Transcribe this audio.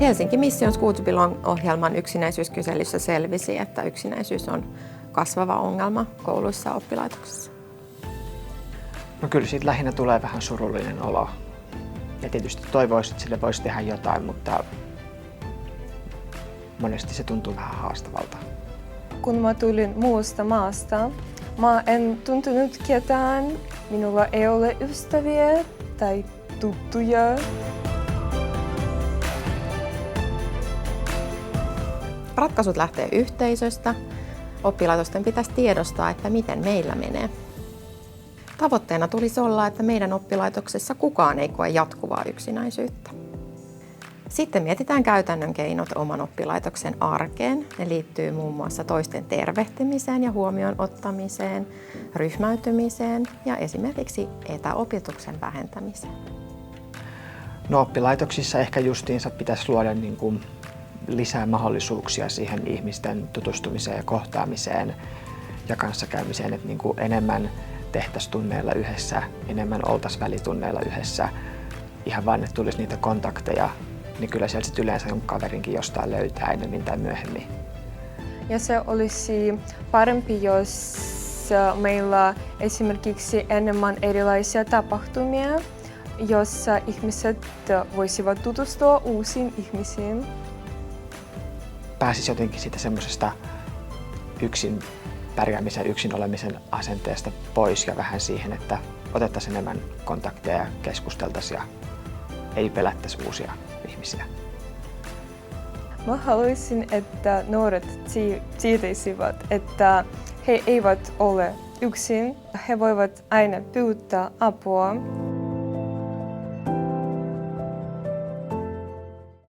Helsinki Mission School to Belong-ohjelman yksinäisyyskyselyssä selvisi, että yksinäisyys on kasvava ongelma kouluissa ja oppilaitoksissa. No kyllä siitä lähinnä tulee vähän surullinen olo. Ja tietysti toivoisin, että sille voisi tehdä jotain, mutta monesti se tuntuu vähän haastavalta. Kun mä tulin muusta maasta, mä en tuntenut ketään. Minulla ei ole ystäviä tai tuttuja. Ratkaisut lähtee yhteisöstä. Oppilaitosten pitäisi tiedostaa, että miten meillä menee. Tavoitteena tulisi olla, että meidän oppilaitoksessa kukaan ei koe jatkuvaa yksinäisyyttä. Sitten mietitään käytännön keinot oman oppilaitoksen arkeen. Ne liittyy muun muassa toisten tervehtimiseen ja huomioon ottamiseen, ryhmäytymiseen ja esimerkiksi etäopetuksen vähentämiseen. No oppilaitoksissa ehkä justiinsa pitäisi luoda lisää mahdollisuuksia siihen ihmisten tutustumiseen ja kohtaamiseen ja kanssakäymiseen, että enemmän tehtäisiin tunneilla yhdessä, enemmän oltaisiin välitunneilla yhdessä, ihan vaan, että tulisi niitä kontakteja, niin kyllä sieltä sitten yleensä jonkun kaverinkin jostain löytää enemmän tai myöhemmin. Ja se olisi parempi, jos meillä esimerkiksi enemmän erilaisia tapahtumia, jossa ihmiset voisivat tutustua uusiin ihmisiin. Pääsisi jotenkin siitä semmoisesta yksin pärjäämisen, yksin olemisen asenteesta pois ja vähän siihen, että otettaisiin enemmän kontakteja ja keskusteltaisiin ja ei pelättäisi uusia ihmisiä. Mä haluaisin, että nuoret tietäisivät, että he eivät ole yksin. He voivat aina pyytää apua.